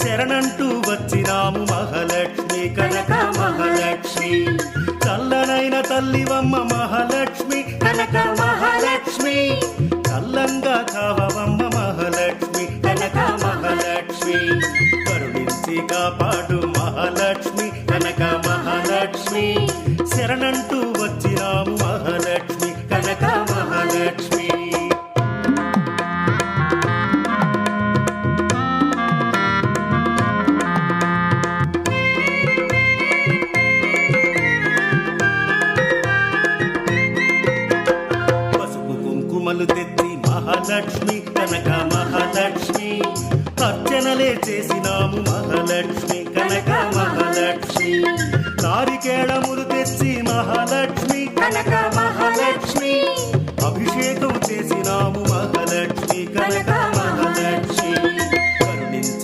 శరణంటూ వచ్చినాము మహాలక్ష్మి కనక మహాలక్ష్మి, చల్లనైన తల్లివమ్మ మహాలక్ష్మి కనక మహాలక్ష్మి, చల్లంగా కావమ్మ మహాలక్ష్మి కనక మహాలక్ష్మి, కరుణించి కాపాడు మహాలక్ష్మి కనక మహాలక్ష్మి, శరణంటూ వచ్చినాము మహాలక్ష్మి కనక మహాలక్ష్మి. కుంకుమలు తెచ్చి మహాలక్ష్మి కనక మహాలక్ష్మి, అర్చనలే చేసినాము మహాలక్ష్మి కనక మహాలక్ష్మి, నారికేళములు తెచ్చి మహాలక్ష్మి కనక మహాలక్ష్మి,